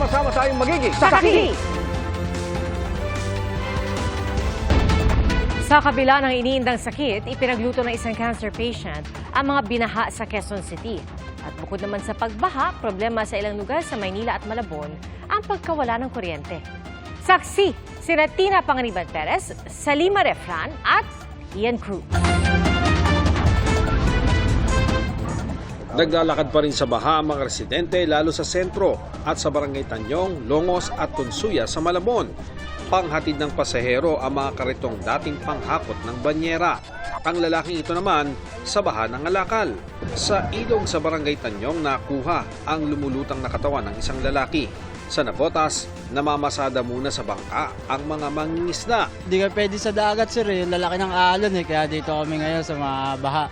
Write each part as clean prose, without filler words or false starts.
Sama-sama tayong magiging Saksi! Sa kabila ng iniindang sakit, ipinagluto ng isang cancer patient ang mga binaha sa Quezon City. At bukod naman sa pagbaha, problema sa ilang lugar sa Maynila at Malabon ang pagkawala ng kuryente. Saksi, sina Tina Panganiban Perez, Salima Refran at Ian Cruz. Naglalakad pa rin sa baha ang mga residente lalo sa sentro at sa barangay Tanyong, Longos at Tunsuya sa Malabon. Panghatid ng pasahero ang mga karitong dating panghakot ng banyera. Ang lalaking ito naman sa baha ng alakal. Sa ilog sa barangay Tanyong nakuha ang lumulutang na katawan ng isang lalaki. Sa Navotas, namamasada muna sa bangka ang mga mangingisda. Hindi ka pwede sa dagat, sir. Lalaki ng alon kaya dito kami ngayon sa mga baha.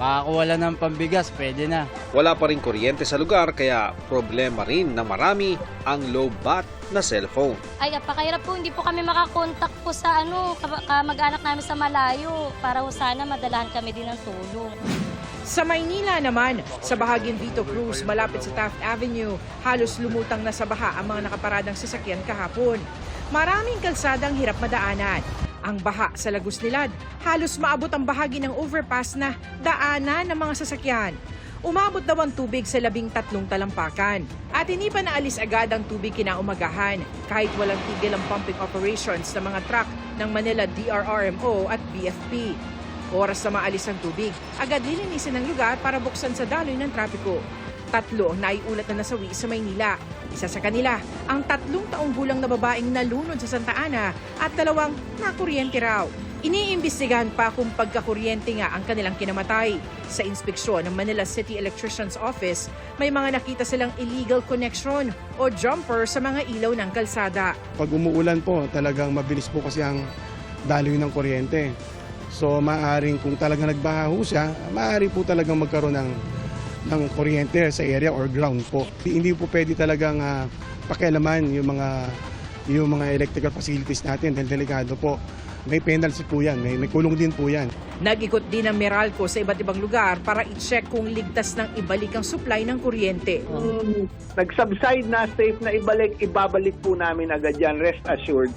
Makakuha lang ng pambigas, pwede na. Wala pa rin kuryente sa lugar kaya problema rin na marami ang low-bat na cellphone. Ay, napakahirap po. Hindi po kami makakontak po sa kamag-anak namin sa malayo para sana madalahan kami din ng tulong. Sa Maynila naman, sa bahaging Vito Cruz malapit sa Taft Avenue, halos lumutang na sa baha ang mga nakaparadang sasakyan kahapon. Maraming kalsadang hirap madaanan. Ang baha sa Lagos Nilad, halos maabot ang bahagi ng overpass na daanan ng mga sasakyan. Umabot daw ang tubig sa 13 talampakan. At hindi pa naalis agad ang tubig kinaumagahan kahit walang tigil ang pumping operations ng mga truck ng Manila DRRMO at BFP. Oras na maalis ang tubig, agad nilinisin ang lugar para buksan sa daloy ng trapiko. 3 ang naiulat na nasawi sa Maynila. Isa sa kanila, ang 3 taong gulang na babaeng nalunod sa Santa Ana at 2 nakuryente raw. Iniimbestigahan pa kung pagkakuryente nga ang kanilang kinamatay. Sa inspeksyon ng Manila City Electrician's Office, may mga nakita silang illegal connection o jumper sa mga ilaw ng kalsada. Pag umuulan po, talagang mabilis po kasi ang daloy ng kuryente. So maaaring kung talagang nagbaha ho siya, maaari po talagang magkaroon ng kuryente sa area or ground po. Hindi po pwede talagang pakialaman yung mga electrical facilities natin dahil delikado po. May penalty po yan, may kulong din po yan. Nag-ikot din ang Meralco sa iba't ibang lugar para i-check kung ligtas ng ibalik ang supply ng kuryente. Nag-subside na, safe na ibabalik po namin agad yan, rest assured.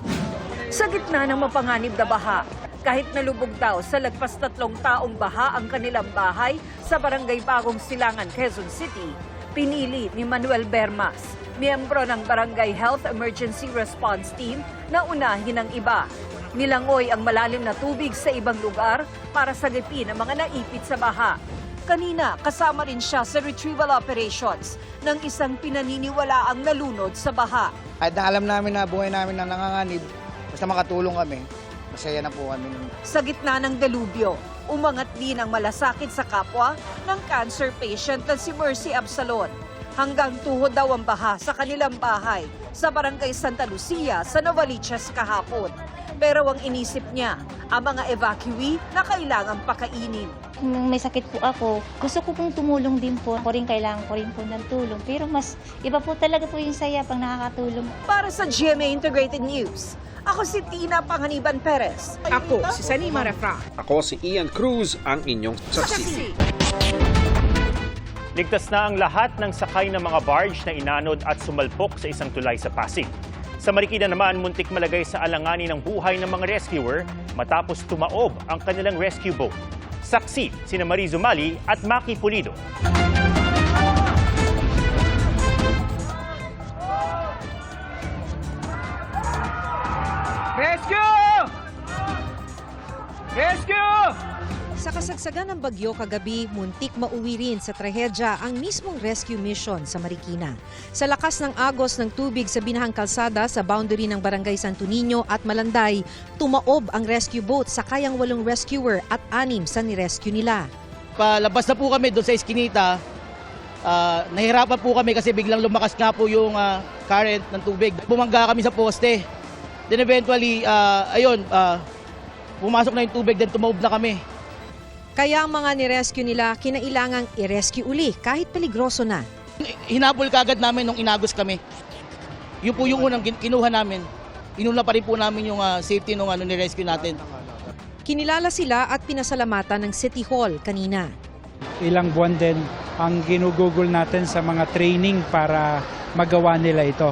Sa gitna ng mapanganib na baha, kahit nalubog daw sa lagpas 3 taong baha ang kanilang bahay sa Barangay Bagong Silangan, Quezon City, pinili ni Manuel Bermas, miyembro ng Barangay Health Emergency Response Team, na unahin ang iba. Nilangoy ang malalim na tubig sa ibang lugar para sagipin ang mga naipit sa baha. Kanina, kasama rin siya sa retrieval operations ng isang pinaniniwalaang nalunod sa baha. Kahit na alam namin na buhay namin na nanganganib, basta makatulong kami, masaya na po kami. Sa gitna ng delubyo, umangat din ang malasakit sa kapwa ng cancer patient na si Mercy Absalon. Hanggang tuhod daw ang baha sa kanilang bahay sa Barangay Santa Lucia sa Novaliches kahapon. Pero ang inisip niya, ang mga evacuee na kailangang pakainin. Nung may sakit po ako, gusto ko pong tumulong din po. Ako rin kailangan ko rin po ng tulong. Pero mas iba po talaga po yung saya pag nakakatulong. Para sa GMA Integrated News, ako si Tina Panganiban Perez. Ako si Salima Refran. Ako si Ian Cruz, ang inyong saksi. Ligtas na ang lahat ng sakay ng mga barge na inanod at sumalpok sa isang tulay sa Pasig. Sa Marikina naman, muntik malagay sa alanganin ng buhay ng mga rescuer matapos tumaob ang kanilang rescue boat. Saksi, sina Marie Zumali at Maki Pulido. Rescue! Rescue! Sa kasagsagan ng bagyo kagabi, muntik mauwi rin sa trahedya ang mismong rescue mission sa Marikina. Sa lakas ng agos ng tubig sa binahang kalsada sa boundary ng Barangay Santo Niño at Malanday, tumaob ang rescue boat sa kayang 8 rescuer at 6 sa nirescue nila. Palabas na po kami doon sa Eskinita. Nahirapan po kami kasi biglang lumakas nga po yung current ng tubig. Bumangga kami sa poste. Then eventually, pumasok na yung tubig, then tumaob na kami. Kaya ang mga nirescue nila kinailangang i-rescue uli kahit peligroso na. Hinabol kagad namin nung inagos kami. Yun po yung unang kinuha namin. Inuna pa rin po namin yung safety nung ni-rescue natin. Kinilala sila at pinasalamatan ng City Hall kanina. Ilang buwan din ang ginugugol natin sa mga training para magawa nila ito.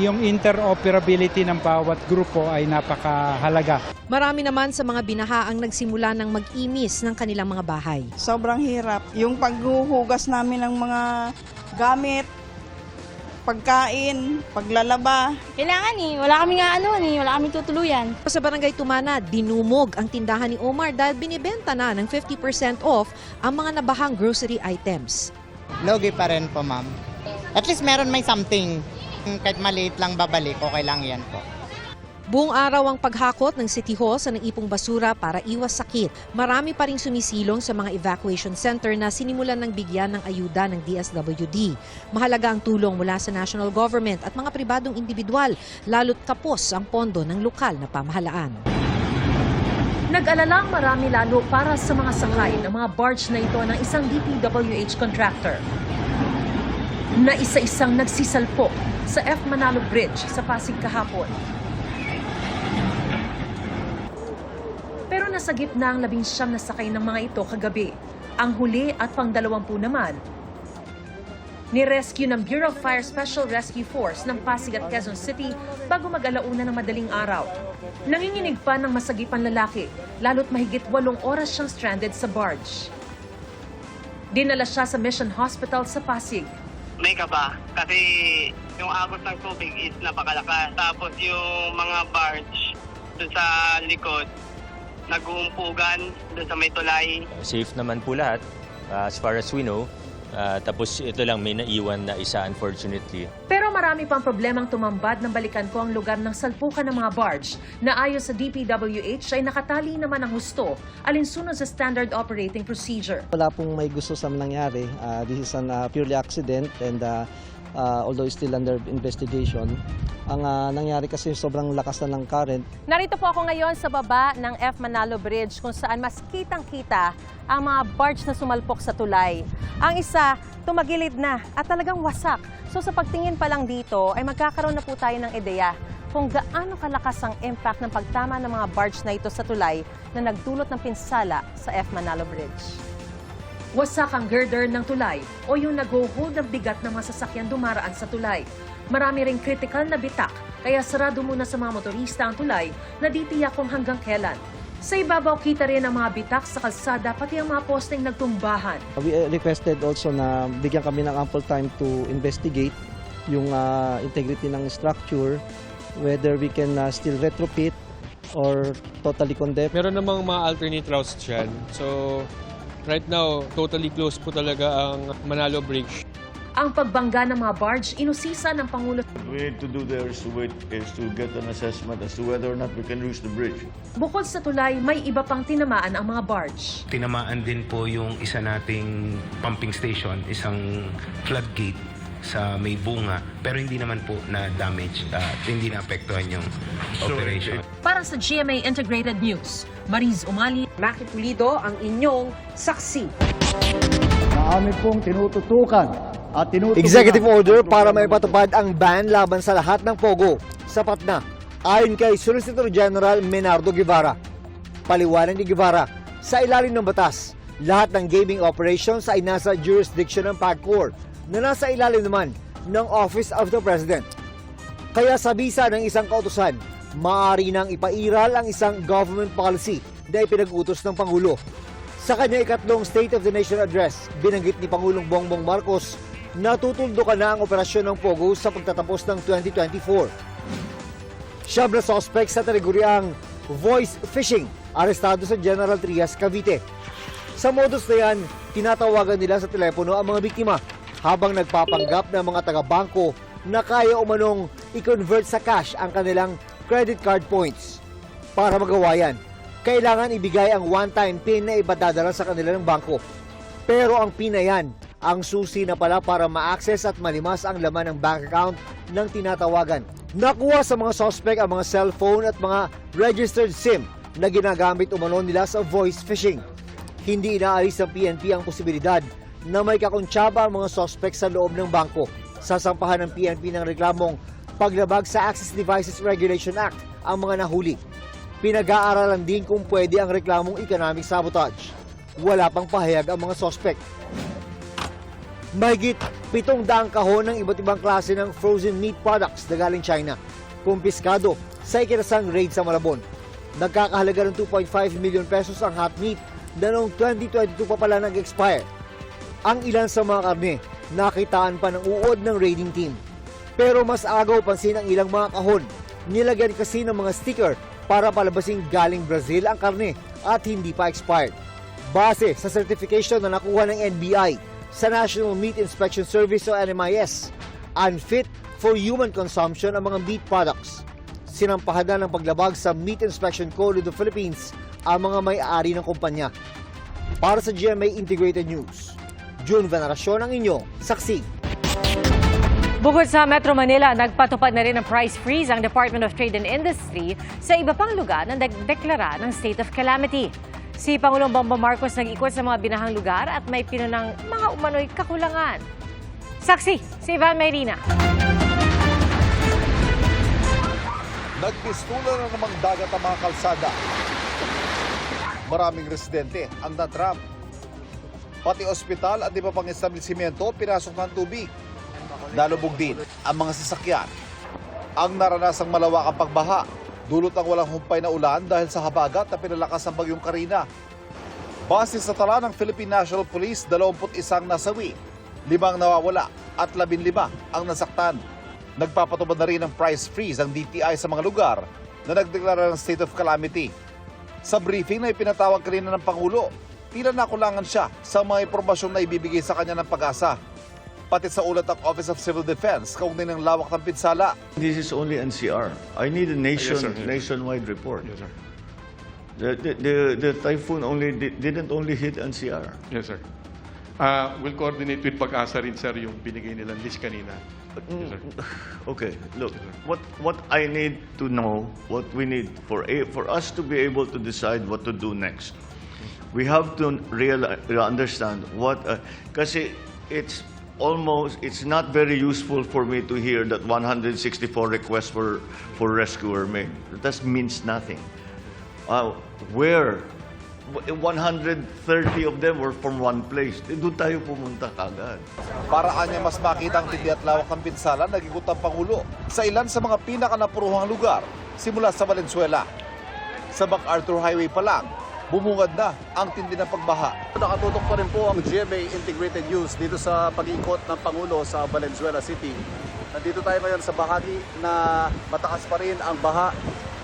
Yung interoperability ng bawat grupo ay napakahalaga. Marami naman sa mga binaha ang nagsimula ng mag-imis ng kanilang mga bahay. Sobrang hirap. Yung paghuhugas namin ng mga gamit, pagkain, paglalaba. Kailangan wala kaming tutuluyan. Sa Barangay Tumana, dinumog ang tindahan ni Omar dahil binibenta na ng 50% off ang mga nabahang grocery items. Logi pa rin po, ma'am. At least meron may something. Kahit maliit lang babalik, okay lang yan po. Buong araw ang paghakot ng City Hall sa naipong basura para iwas sakit. Marami pa ring sumisilong sa mga evacuation center na sinimulan ng bigyan ng ayuda ng DSWD. Mahalaga ang tulong mula sa national government at mga pribadong individual, lalo't kapos ang pondo ng lokal na pamahalaan. Nag-alala ang marami lalo para sa mga sakay ng mga barge na ito ng isang DPWH contractor na isa-isang nagsisalpok sa F. Manalo Bridge sa Pasig kahapon. Pero nasa gitna ang 19 na sakay ng mga ito kagabi. Ang huli at pang-20 naman, ni-rescue ng Bureau of Fire Special Rescue Force ng Pasig at Quezon City bago mag-alauna ng madaling araw. Nanginginig pa ng masagipang lalaki, lalo't mahigit 8 oras siyang stranded sa barge. Dinala siya sa Mission Hospital sa Pasig. May kaba kasi yung agos ng tubig is napakalakas. Tapos yung mga barge dun sa likod, nag-uumpugan dun sa may tulay. Safe naman po lahat as far as we know. Tapos ito lang may naiwan na isa unfortunately. Pero marami pang problemang tumambad nang balikan ko ang lugar ng salpukan ng mga barge na ayon sa DPWH ay nakatali naman ang husto alinsunod sa standard operating procedure. Wala pong may gusto sa nangyari. This is an purely accident and although it's still under investigation. Ang nangyari kasi sobrang lakas na ng current. Narito po ako ngayon sa baba ng F. Manalo Bridge kung saan mas kitang-kita ang mga barge na sumalpok sa tulay. Ang isa, tumagilid na at talagang wasak. So sa pagtingin pa lang dito ay magkakaroon na po tayo ng ideya kung gaano kalakas ang impact ng pagtama ng mga barge na ito sa tulay na nagdulot ng pinsala sa F. Manalo Bridge. Wasak ang girder ng tulay o yung nag-hold ng bigat ng mga sasakyan dumaraan sa tulay. Marami ring critical na bitak kaya sarado muna sa mga motorista ang tulay na di tiyak kung hanggang kailan. Sa ibabaw kita rin ang mga bitak sa kalsada pati ang mga posteng nagtumbahan. We requested also na bigyan kami ng ample time to investigate yung integrity ng structure, whether we can still retrofit or totally condemn. Meron namang mga alternate routes dyan. So right now, totally closed po talaga ang Manalo Bridge. Ang pagbangga ng mga barge, inusisa ng Pangulo. We need to do there is to get an assessment as to whether or not we can use the bridge. Bukod sa tulay, may iba pang tinamaan ang mga barge. Tinamaan din po yung isa nating pumping station, isang floodgate sa may bunga, pero hindi naman po na damage, hindi na apektuhan yung operation. Para sa GMA Integrated News, Mariz Umali, Maki Pulido ang inyong saksi. Namin pong tinututukan at Executive order para maipatupad ang ban laban sa lahat ng pogo. Sapat na, ayon kay Solicitor General Menardo Guevara. Paliwanag ni Guevara, sa ilalim ng batas, lahat ng gaming operations ay nasa jurisdiction ng PAGCOR na nasa ilalim naman ng Office of the President. Kaya sa bisa ng isang kautusan, maaari nang ipairal ang isang government policy na ipinag-utos ng Pangulo. Sa kanya ikatlong State of the Nation Address, binanggit ni Pangulong Bongbong Marcos na tutuldukan na ang operasyon ng POGO sa pagtatapos ng 2024. Siyam na suspect sa kategoryang voice phishing, arestado sa General Trias, Cavite. Sa modus na yan, tinatawagan nila sa telepono ang mga biktima habang nagpapanggap ng mga taga-bangko na kaya umanong i-convert sa cash ang kanilang credit card points. Para magawa yan, kailangan ibigay ang one-time PIN na ipadadala sa kanila ng bangko. Pero ang PIN na yan, ang susi na pala para ma-access at malimas ang laman ng bank account ng tinatawagan. Nakuha sa mga suspect ang mga cellphone at mga registered SIM na ginagamit umano nila sa voice phishing. Hindi inaalis ng PNP ang posibilidad na may kakuntsaba ang mga suspect sa loob ng bangko. Sasampahan ng PNP ng reklamong paglabag sa Access Devices Regulation Act ang mga nahuli. Pinag-aaralan din kung pwede ang reklamong economic sabotage. Wala pang pahayag ang mga suspect. Mahigit 700 kahon ng iba't ibang klase ng frozen meat products na galing China, kumpiskado sa ikinasang raid sa Malabon. Nagkakahalaga ng 2.5 million pesos ang hot meat na noong 2022 pa pala nag-expire. Ang ilan sa mga karne, nakitaan pa ng uod ng raiding team. Pero mas agaw pansin ang ilang mga kahon. Nilagyan kasi ng mga sticker para palabasing galing Brazil ang karne at hindi pa expired. Base sa certification na nakuha ng NBI sa National Meat Inspection Service o NMIS, unfit for human consumption ang mga meat products. Sinampahan na ng paglabag sa Meat Inspection Code of the Philippines ang mga may-ari ng kumpanya. Para sa GMA Integrated News, June Veneracion ang inyong saksi. Bukod sa Metro Manila, nagpatupad na rin ng price freeze ang Department of Trade and Industry sa iba pang lugar na nagdeklara ng state of calamity. Si Pangulong Bongbong Marcos nag-ikot sa mga binahang lugar at may pinunang mga umano'y kakulangan. Saksi, si Ivan Mayrina. Nagpistula na namang dagat ang mga kalsada. Maraming residente ang natram. Pati ospital at iba pang establishmento pinasok ng tubig. Nalubog din ang mga sasakyan. Ang naranasang malawakang pagbaha, dulot ang walang humpay na ulan dahil sa habagat na pinalakas ng bagyong Karina. Base sa tala ng Philippine National Police, 21 nasawi, 5 nawawala at 15 ang nasaktan. Nagpapatupad na rin ng price freeze ang DTI sa mga lugar na nagdeklara ng state of calamity. Sa briefing na ipinatawag kanina ng Pangulo, tila nakulangan siya sa mga impormasyon na ibibigay sa kanya ng Pag-asa. Pati sa ulat ng Office of Civil Defense, kaugnay ng lawak ng pinsala. This is only NCR. I need a nationwide report. Yes, sir. The typhoon didn't only hit NCR. Yes, sir. We'll coordinate with Pag-asa rin, sir, yung binigay nilang list kanina. Yes, sir. Okay, look, what I need to know, what we need for us to be able to decide what to do next, we have to understand what, kasi it's not very useful for me to hear that 164 requests for rescue were made. That means nothing. Where 130 of them were from one place. Doon tayo pumunta kagad. Paraan niya mas makita ang tindi at lawak ng pinsala, nag-ikot ang Pangulo sa ilan sa mga pinakanapuruhang lugar simula sa Valenzuela. Sa MacArthur Highway pa lang, bumungad na ang tindi ng pagbaha. Nakatutok pa rin po ang GMA Integrated News dito sa pag-iikot ng Pangulo sa Valenzuela City. Nandito tayo ngayon sa bahagi na mataas pa rin ang baha.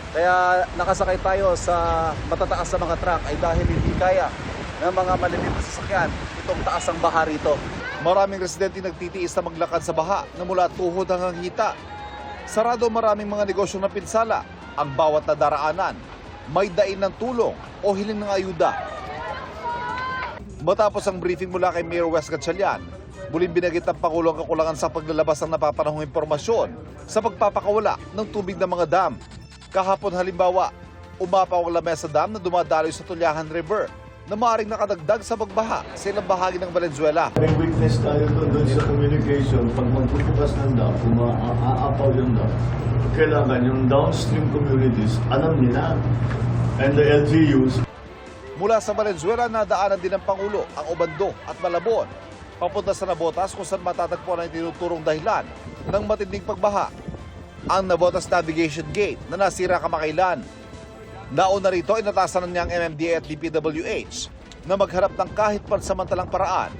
Kaya nakasakay tayo sa matataas sa mga truck ay dahil hindi kaya ng mga maliliit na sasakyan itong taas ang baha rito. Maraming residente nagtitiis na maglakad sa baha na mula tuhod hanggang hita. Sarado maraming mga negosyo na pinsala. Ang bawat na daraanan, may dain ng tulong o hiling ng ayuda. Matapos ang briefing mula kay Mayor Wes Gatchalian, muling binagit ng Pangulo ang kakulangan sa paglalabas ng napapanahong impormasyon sa pagpapakawala ng tubig ng mga dam. Kahapon halimbawa, umapaw ang lamesa dam na dumadaloy sa Tulyahan River na maaaring nakadagdag sa pagbaha sa ilang bahagi ng Valenzuela. May witness tayo doon sa communication. Pag magbubukas ng dam, kung maaapaw yung dam, kailangan yung downstream communities, alam nila. And the LGUs. Mula sa Valenzuela, nadaanan din ng Pangulo ang Obando at Malabon, papunta sa Navotas kung saan matatagpuan ang tinuturong dahilan ng matinding pagbaha. Ang Navotas Navigation Gate na nasira kamakailan. Nauna rito, inatasan niya ang MMDA at DPWH na magharap ng kahit pansamantalang paraan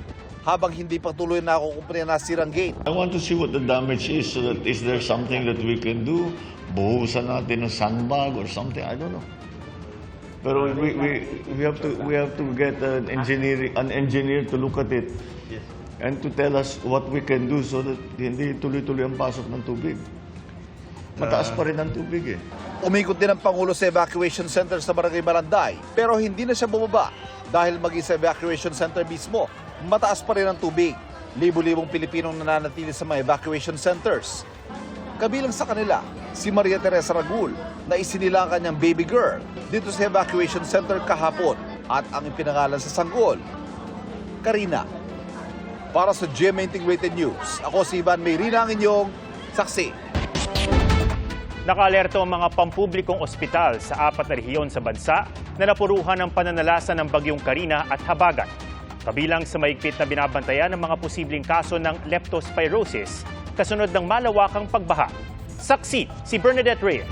habang hindi patuloy na kukumpanya ang nasirang gate. I want to see what the damage is so that is there something that we can do? Buhusan natin ng sandbag or something, I don't know. Pero we have to get an engineer to look at it and to tell us what we can do so that hindi tuloy-tuloy ang pasok ng tubig. Mataas pa rin ang tubig eh. Umikot din ang Pangulo sa evacuation center sa Barangay Maranday pero hindi na siya bumaba dahil maging sa evacuation center mismo, mataas pa rin ang tubig. Libo-libong Pilipinong nananatili sa mga evacuation centers. Kabilang sa kanila, si Maria Teresa Ragul na isinila ang kanyang baby girl dito sa evacuation center kahapon at ang ipinangalan sa sanggol, Karina. Para sa GMA Integrated News, ako si Ivan Mayrina, ang inyong saksi. Nakaalerto ang mga pampublikong ospital sa 4 na rehiyon sa bansa na napuruhan ng pananalasa ng bagyong Karina at habagat. Kabilang sa maigpit na binabantayan ng mga posibleng kaso ng leptospirosis kasunod ng malawakang pagbaha. Saksi si Bernadette Reyes.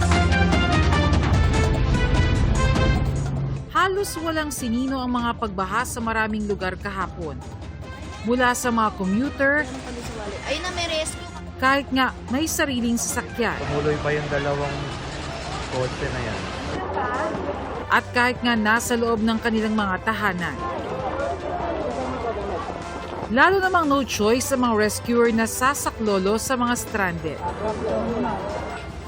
Halos walang sinino ang mga pagbaha sa maraming lugar kahapon. Mula sa mga commuter, kahit nga may sariling sasakyan. Tumuloy pa yung dalawang kotse na yan. At kahit nga nasa loob ng kanilang mga tahanan. Lalo namang no choice sa mga rescuer na sasaklolo sa mga stranded.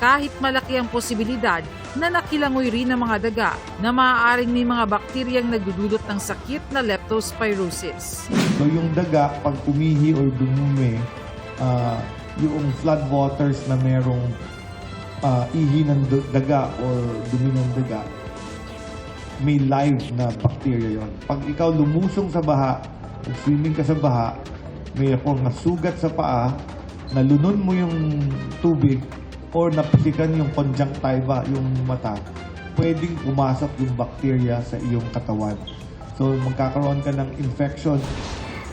Kahit malaki ang posibilidad na nakilangoy rin ng mga daga na maaaring may mga bakteryang nagdudulot ng sakit na leptospirosis. So yung daga, pag umihi or dumumi, yung flood waters na merong ihi ng daga or dumi ng daga, may live na bacteria yon. Pag ikaw lumusong sa baha, swimming ka sa baha, may akong nasugat sa paa, nalunon mo yung tubig, or napisikan yung conjunctiva, yung mata, pwedeng pumasok yung bacteria sa iyong katawan. So magkakaroon ka ng infection.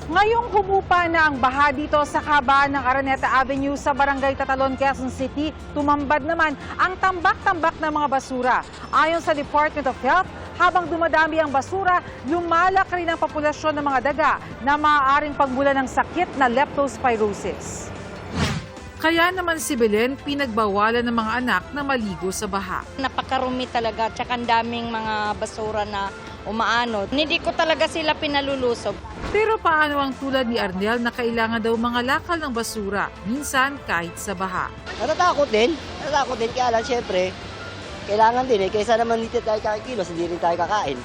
Ngayong humupa na ang baha dito sa kabaan ng Araneta Avenue sa Barangay Tatalon, Quezon City, tumambad naman ang tambak-tambak ng mga basura. Ayon sa Department of Health, habang dumadami ang basura, lumalak rin ang populasyon ng mga daga na maaaring pagmula ng sakit na leptospirosis. Kaya naman si Belen, pinagbawalan ng mga anak na maligo sa baha. Napakarumi talaga, tsaka ang daming mga basura na umaano. Hindi ko talaga sila pinalulusob. Pero paano ang tulad ni Arnel na kailangan daw mga lakal ng basura, minsan kahit sa baha? Natatakot din, kaya lang syempre, kailangan din kaysa naman dito tayo kakilos, hindi rin tayo kakain.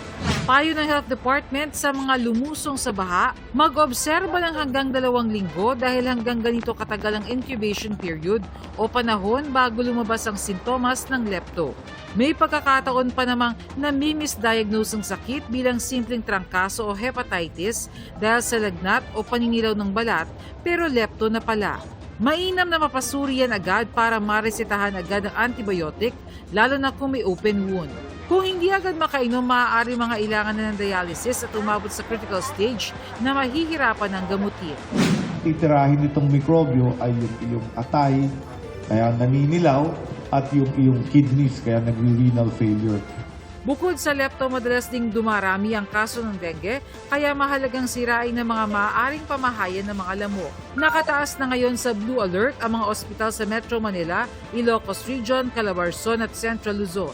Payo ng Health Department sa mga lumusong sa baha, mag-obserba ng hanggang 2 linggo dahil hanggang ganito katagal ang incubation period o panahon bago lumabas ang sintomas ng lepto. May pagkakataon pa namang nami-misdiagnose ang sakit bilang simpleng trangkaso o hepatitis dahil sa lagnat o paninilaw ng balat, pero lepto na pala. Mainam na mapasuri yan agad para maresetahan agad ang antibiotic, lalo na kung may open wound. Kung hindi agad makainom, maaari mga ilangan na ng dialysis at umabot sa critical stage na mahihirapan ng gamutin. Titirahin itong mikrobyo ay yung atay, kaya naninilaw, at yung kidneys, kaya nagre-renal failure. Bukod sa lepto, madalas ding dumarami ang kaso ng dengue, kaya mahalagang sirain ng mga maaaring pamahayan ng mga lamok. Nakataas na ngayon sa Blue Alert ang mga ospital sa Metro Manila, Ilocos Region, Calabarzon at Central Luzon.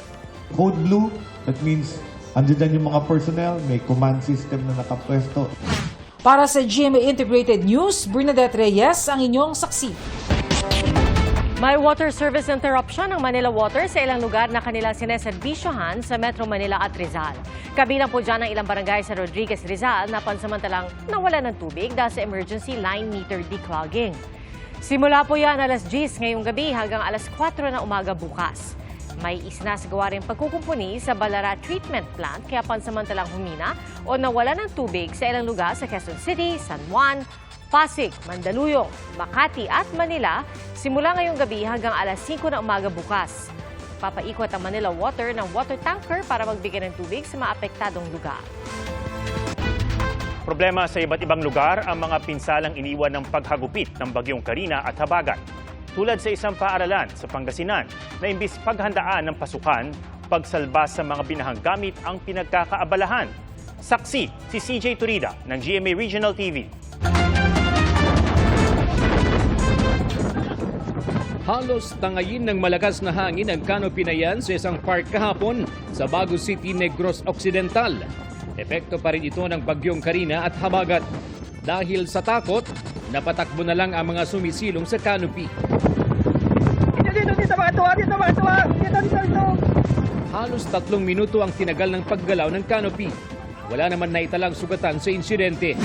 Code Blue, that means andyan yung mga personnel, may command system na nakapwesto. Para sa GMA Integrated News, Bernadette Reyes ang inyong saksi. May water service interruption ng Manila Water sa ilang lugar na kanilang sineserbisyohan sa Metro Manila at Rizal. Kabilang po dyan ang ilang barangay sa Rodriguez, Rizal na pansamantalang nawalan ng tubig dahil sa emergency line meter declogging. Simula po yan alas 10 ngayong gabi hanggang alas 4 na umaga bukas. May isinasagawa rin pagkukumpuni sa Balara Treatment Plant kaya pansamantalang humina o nawala ng tubig sa ilang lugar sa Quezon City, San Juan, Pasig, Mandaluyong, Makati at Manila simula ngayong gabi hanggang alas 5 na umaga bukas. Papaikot ang Manila Water ng water tanker para magbigay ng tubig sa maapektadong lugar. Problema sa iba't ibang lugar ang mga pinsalang iniwan ng paghagupit ng bagyong Karina at Habagat. Tulad sa isang paaralan sa Pangasinan na imbis paghandaan ng pasukan, pagsalba sa mga binahang gamit ang pinagkakaabalahan. Saksi si CJ Turida ng GMA Regional TV. Halos tangayin ng malakas na hangin ang canopy na yan sa isang park kahapon sa Baguio City, Negros Occidental. Epekto pa rin ito ng bagyong Karina at Habagat. Dahil sa takot, napatakbo na lang ang mga sumisilong sa canopy. Dito! Halos 3 minuto ang tinagal ng paggalaw ng canopy. Wala naman naitalang sugatan sa insidente.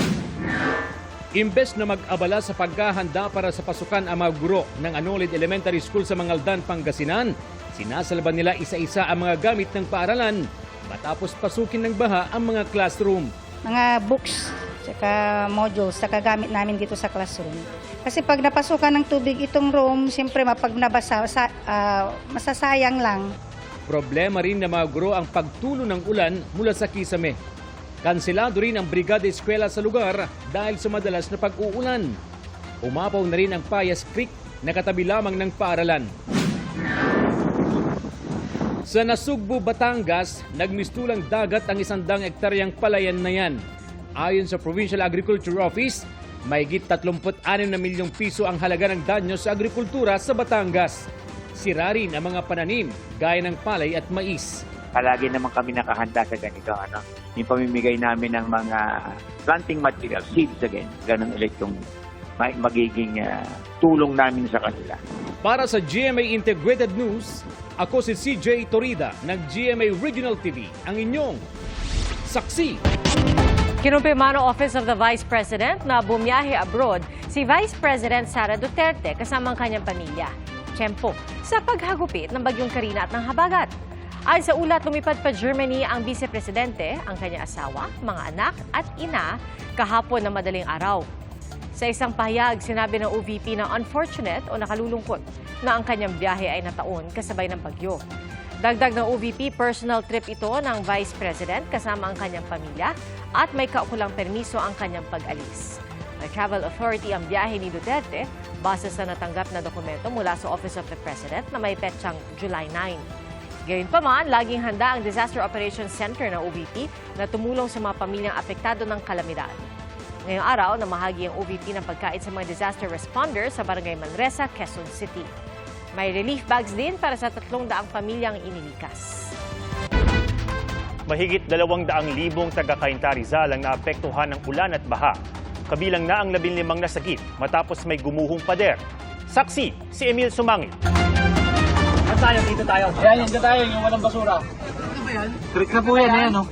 Imbes na mag-abala sa paghahanda para sa pasukan ang mga guro ng Anolid Elementary School sa Mangaldan, Pangasinan, sinasalban nila isa-isa ang mga gamit ng paaralan matapos pasukin ng baha ang mga classroom. Mga books, saka modules, saka gamit namin dito sa classroom. Kasi pag napasukan ng tubig itong room, siyempre pag nabasa, masasayang lang. Problema rin ng mga guro ang pagtulo ng ulan mula sa kisame. Kanselado rin ang brigada eskwela sa lugar dahil sa madalas na pag-uulan. Umapaw na rin ang Payas Creek na katabi lamang ng paaralan. Sa Nasugbu, Batangas, nagmistulang dagat ang 100 hektaryang palayan na yan. Ayon sa Provincial Agriculture Office, mahigit 36 na milyong piso ang halaga ng danyo sa agrikultura sa Batangas. Sira rin ang mga pananim gaya ng palay at mais. Palagi naman kami nakahanda sa ganito. Yung pamimigay namin ng mga planting material, seeds again. Ganun ulit yung magiging tulong namin sa kanila. Para sa GMA Integrated News, ako si CJ Torida ng GMA Regional TV, ang inyong saksi. Kinumpirma ng Office of the Vice President na bumiyahe abroad si Vice President Sara Duterte kasama ang kanyang pamilya. Tiyempo sa paghagupit ng Bagyong Karina at ng Habagat. Ayon sa ulat, lumipad pa Germany ang Vice Presidente, ang kanyang asawa, mga anak at ina kahapon na madaling araw. Sa isang pahayag, sinabi ng OVP na unfortunate o nakalulungkot na ang kanyang biyahe ay nataon kasabay ng bagyo. Dagdag ng OVP, personal trip ito ng Vice President kasama ang kanyang pamilya at may kaukulang permiso ang kanyang pag-alis. May travel authority ang biyahe ni Duterte base sa natanggap na dokumento mula sa Office of the President na may petsang July 9. Gayunpaman, laging handa ang Disaster Operations Center ng OVP na tumulong sa mga pamilyang apektado ng kalamidad. Ngayong araw, namahagi ang OVP ng pagkain sa mga disaster responders sa Barangay Manresa, Quezon City. May relief bags din para sa 300 pamilyang inilikas. Mahigit 200,000 taga-Cainta Rizal ang naapektuhan ng ulan at baha. Kabilang na ang 15 nasagip matapos may gumuhong pader. Saksi, si Emil Sumangit. Dito tayo. Ayan, dito tayo, yung walang basura. Ano ba yan? Creek na po yan, ayan, no?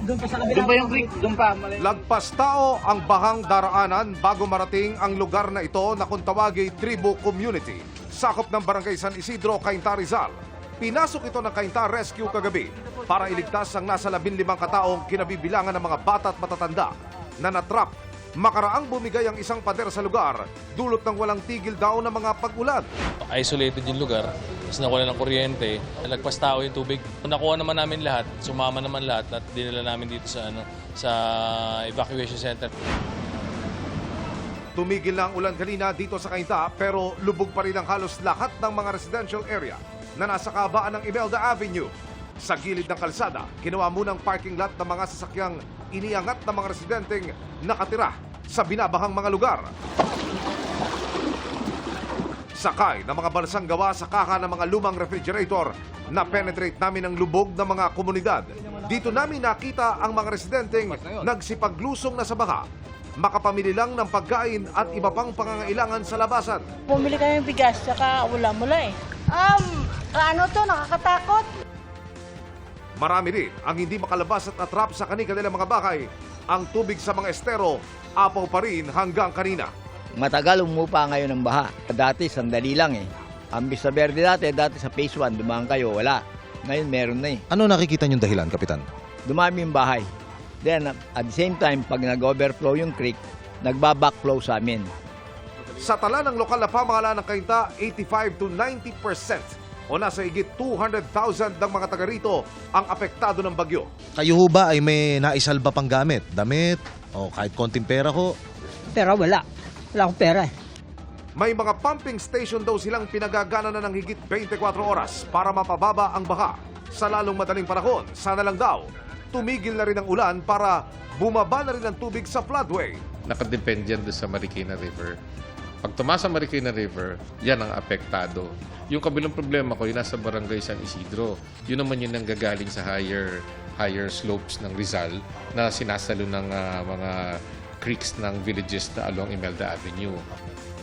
Doon pa sa kabila. Doon pa yung creek, doon pa. Lagpas tao ang bahang daraanan bago marating ang lugar na ito na kung tawagay Tribu Community. Sakop ng Barangay San Isidro, Cainta Rizal. Pinasok ito ng Cainta Rescue kagabi para iligtas ang nasa 15 kataong kinabibilangan ng mga bata at matatanda na natrap. Makaraang bumigay ang isang pader sa lugar, dulot ng walang tigil daw ng mga pag-ulan. Isolated yung lugar, tapos nawala ng kuryente, nagpas tao yung tubig. Nakuha naman namin lahat, sumama naman lahat at dinala namin dito sa evacuation center. Tumigil na ang ulan kanina dito sa Cainta pero lubog pa rin ang halos lahat ng mga residential area na nasa kabaan ng Imelda Avenue. Sa gilid ng kalsada, ginawa munang parking lot ng mga sasakyang iniangat ng mga residenteng nakatira sa binabahang mga lugar. Sakay ng mga balsang gawa sa kaha ng mga lumang refrigerator na penetrate namin ang lubog ng mga komunidad. Dito namin nakita ang mga residenteng nagsipaglusong na sa baha. Makapamili lang ng pagkain at iba pang pangangailangan sa labasan. Bumili kami ng bigas, saka wala-mula eh. Nakakatakot. Marami rin ang hindi makalabas at atrap sa kanilang mga bahay. Ang tubig sa mga estero, apaw pa rin hanggang kanina. Matagal umupa ngayon ng baha. Dati, sandali lang eh. Ang Vista Verde dati sa Phase 1, dumaan kayo, wala. Ngayon, meron na eh. Ano nakikita niyong dahilan, Kapitan? Dumami yung bahay. Then, at the same time, pag nag-overflow yung creek, nagba-backflow sa amin. Sa tala ng lokal na pamahalaan ng Cainta, 85 to 90% o nasa higit 200,000 ng mga taga rito ang apektado ng bagyo. Kayo ho ba ay may naisalba pang gamit? Damit? O kahit konting pera ho? Pera wala. Wala akong pera eh. May mga pumping station daw silang pinagagana na ng higit 24 oras para mapababa ang baha. Sa lalong madaling panahon, sana lang daw, tumigil na rin ang ulan para bumaba na rin ang tubig sa floodway. Nakadepende yan sa Marikina River. Pag tumaas ang Marikina River, yan ang apektado. Yung kabilang problema ko, yung nasa Barangay San Isidro, yun naman yung nanggagaling sa higher slopes ng Rizal na sinasalo ng mga creeks ng villages na along Imelda Avenue.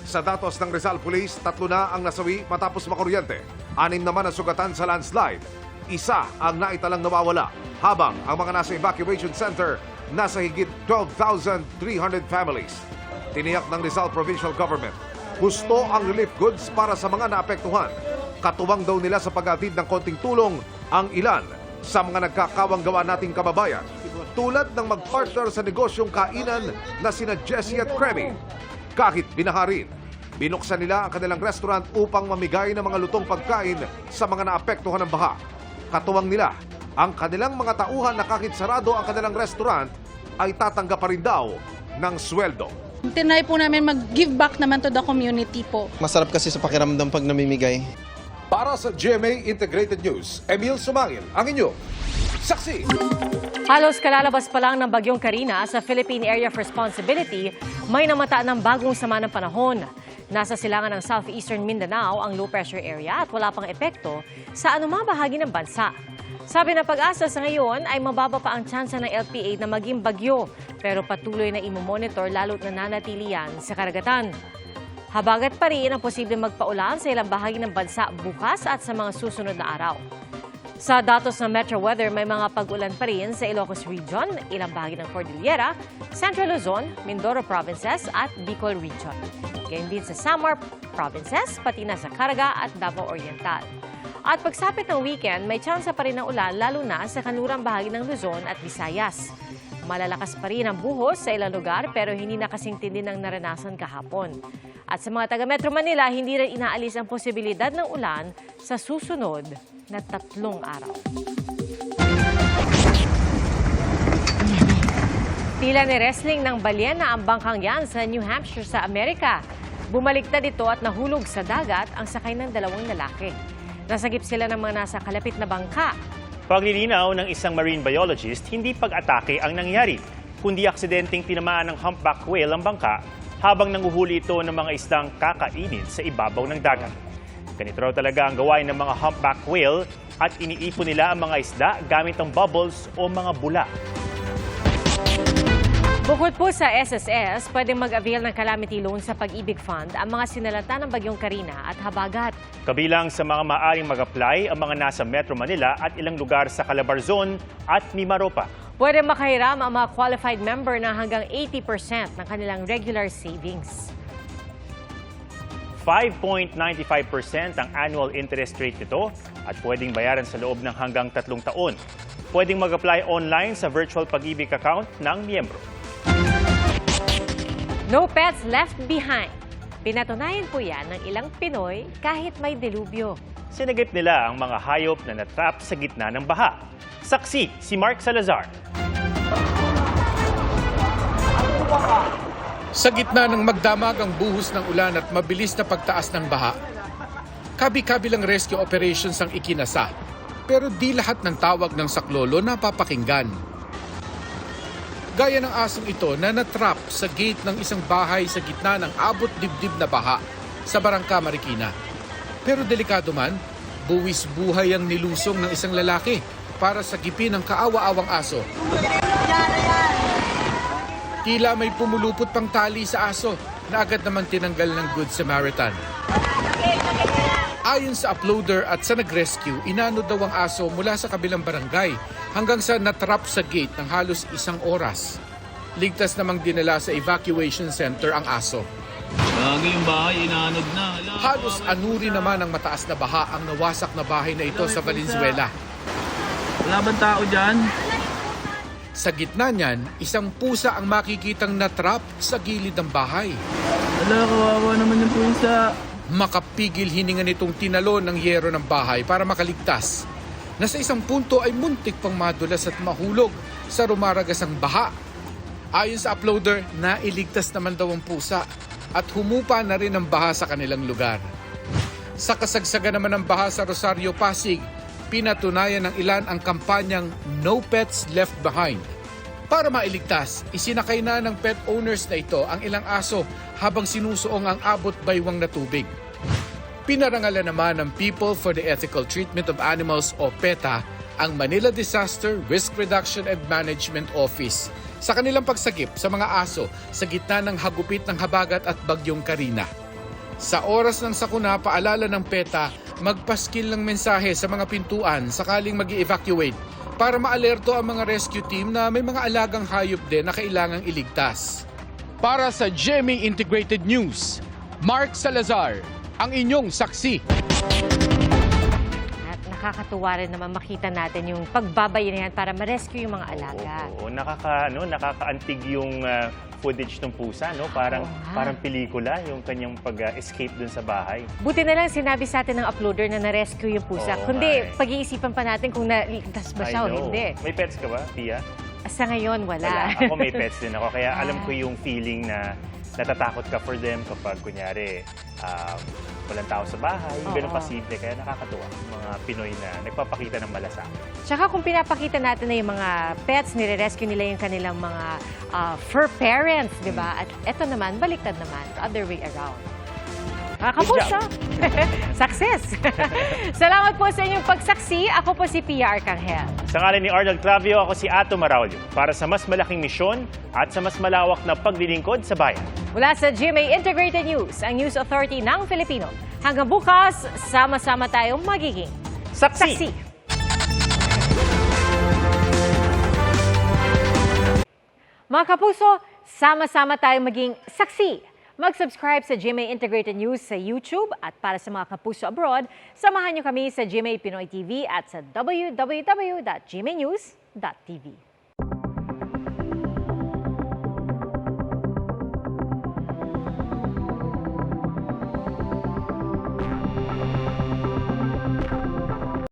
Sa datos ng Rizal Police, 3 na ang nasawi matapos makuryente. 6 naman ang sugatan sa landslide. 1 ang naitalang nawawala, habang ang mga nasa evacuation center nasa higit 12,300 families. Tiniyak ng Rizal Provincial Government, husto ang relief goods para sa mga naapektuhan. Katuwang daw nila sa pag-atid ng konting tulong ang ilan sa mga nagkakawang gawa nating kababayan, tulad ng mag-partner sa negosyong kainan na sina Jessie at Kremi. Kahit binaharin, binuksan nila ang kanilang restaurant upang mamigay ng mga lutong pagkain sa mga naapektuhan ng baha. Katuwang nila, ang kanilang mga tauhan na kahit sarado ang kanilang restaurant ay tatanggap pa rin daw ng sweldo. Tinry po namin mag-give back naman to the community po. Masarap kasi sa pakiramdam pag namimigay. Para sa GMA Integrated News, Emil Sumangil, ang inyo, saksi. Halos kalalabas pa lang ng bagyong Karina sa Philippine Area of Responsibility, may namata ng bagong sama ng panahon. Nasa silangan ng southeastern Mindanao ang low pressure area at wala pang epekto sa anumang bahagi ng bansa. Sabi ng Pag-asa sa ngayon ay mababa pa ang tsansa ng LPA na maging bagyo, pero patuloy na imomonitor lalo't nananatili yan sa karagatan. Habagat pa rin ang posibleng magpaulan sa ilang bahagi ng bansa bukas at sa mga susunod na araw. Sa datos ng Metro Weather, may mga pag-ulan pa rin sa Ilocos Region, ilang bahagi ng Cordillera, Central Luzon, Mindoro Provinces at Bicol Region. Gayon din sa Samar Provinces, pati na sa Caraga at Davao Oriental. At pagsapit ng weekend, may tsansa pa rin ng ulan lalo na sa kanlurang bahagi ng Luzon at Visayas. Malalakas pa rin ang buhos sa ilang lugar pero hindi na kasing tindi ng naranasan kahapon. At sa mga taga-Metro Manila, hindi rin inaalis ang posibilidad ng ulan sa susunod na 3 araw. Tila ni wrestling ng balyena ang bangkang yan sa New Hampshire sa Amerika. Bumaliktad ito at nahulog sa dagat ang sakay ng 2 lalaki. Nasagip sila ng mga nasa kalapit na bangka. Paglilinaw ng isang marine biologist, hindi pag-atake ang nangyari, kundi aksidenteng tinamaan ng humpback whale ang bangka habang nanguhuli ito ng mga isdang kakainin sa ibabaw ng dagat. Ganito raw talaga ang gawain ng mga humpback whale at iniipon nila ang mga isda gamit ang bubbles o mga bula. Bukod po sa SSS, pwedeng mag-avail ng calamity loan sa Pag-ibig Fund ang mga sinalanta ng bagyong Karina at Habagat. Kabilang sa mga maaaring mag-apply ang mga nasa Metro Manila at ilang lugar sa Calabarzon at Mimaropa. Pwede makahiram ang mga qualified member na hanggang 80% ng kanilang regular savings. 5.95% ang annual interest rate nito at pwedeng bayaran sa loob ng hanggang 3 taon. Pwedeng mag-apply online sa virtual Pag-ibig account ng miyembro. No pets left behind. Pinatunayan po yan ng ilang Pinoy kahit may delubyo. Sinagip nila ang mga hayop na natrap sa gitna ng baha. Saksi si Mark Salazar. Sa gitna ng magdamagang buhos ng ulan at mabilis na pagtaas ng baha, kabi-kabilang rescue operations ang ikinasa. Pero di lahat ng tawag ng saklolo napapakinggan. Gaya ng asong ito na natrap sa gate ng isang bahay sa gitna ng abot dibdib na baha sa Barangka, Marikina. Pero delikado man, buwis buhay ang nilusong ng isang lalaki para sagipin ang kaawa-awang aso. Tila may pumulupot pang tali sa aso na agad naman tinanggal ng Good Samaritan. Ayon sa uploader at sa nag-rescue, inanod daw ang aso mula sa kabilang barangay hanggang sa natrap sa gate ng halos 1 oras. Ligtas namang dinala sa evacuation center ang aso. Yung bahay, inanod na. Halos anuri naman ang mataas na baha ang nawasak na bahay na ito sa Valenzuela. Wala bang tao dyan? Sa gitna niyan, isang pusa ang makikitang natrap sa gilid ng bahay. Wala, kawawa naman yung pusa. Makapigil hininga nitong tinalon ng yero ng bahay para makaligtas. Nasa isang punto ay muntik pang madulas at mahulog sa rumaragasang baha. Ayon sa uploader, nailigtas naman daw ang pusa at humupa na rin ang baha sa kanilang lugar. Sa kasagsagan naman ng baha sa Rosario, Pasig, pinatunayan ng ilan ang kampanyang No Pets Left Behind. Para mailigtas, isinakay na ng pet owners na ito ang ilang aso habang sinusuong ang abot baywang na tubig. Pinarangalan naman ng People for the Ethical Treatment of Animals o PETA ang Manila Disaster Risk Reduction and Management Office sa kanilang pagsagip sa mga aso sa gitna ng hagupit ng Habagat at Bagyong Karina. Sa oras ng sakuna, paalala ng PETA, magpaskil ng mensahe sa mga pintuan sakaling mag-i-evacuate para maalerto ang mga rescue team na may mga alagang hayop din na kailangang iligtas. Para sa GMA Integrated News, Mark Salazar, ang inyong saksi. At nakakatuwa rin naman makita natin yung pagbabayanihan para ma-rescue yung mga alaga. Oo, nakakaantig yung footage ng pusa, no? Parang pelikula yung kanyang pag-escape dun sa bahay. Buti na lang sinabi sa atin ng uploader na na-rescue yung pusa. Oo Kundi, nga eh. pag-iisipan pa natin kung naligtas ba siya o hindi. May pets ka ba, Pia? Sa ngayon, wala. Ako may pets din ako, kaya alam ko yung feeling na natatakot ka for them kapag kunyari walang tao sa bahay, ganun pasimple, kaya nakakatuwa yung mga Pinoy na nagpapakita ng malasakit. Tsaka kung pinapakita natin na yung mga pets, nire-rescue nila yung kanilang mga fur parents, di ba? At eto naman, baliktad naman, other way around. Kapuso! Success! Salamat po sa inyong pagsaksi. Ako po si Pia Arcangel. Sa ngalan ni Arnold Clavio, ako si Ato Maraulio para sa mas malaking misyon at sa mas malawak na paglilingkod sa bayan. Mula sa GMA Integrated News, ang News Authority ng Filipino. Hanggang bukas, sama-sama tayong magiging saksi. Mga kapuso, sama-sama tayong maging saksi. Mag-subscribe sa GMA Integrated News sa YouTube at para sa mga kapuso abroad, samahan niyo kami sa GMA Pinoy TV at sa www.gmanews.tv.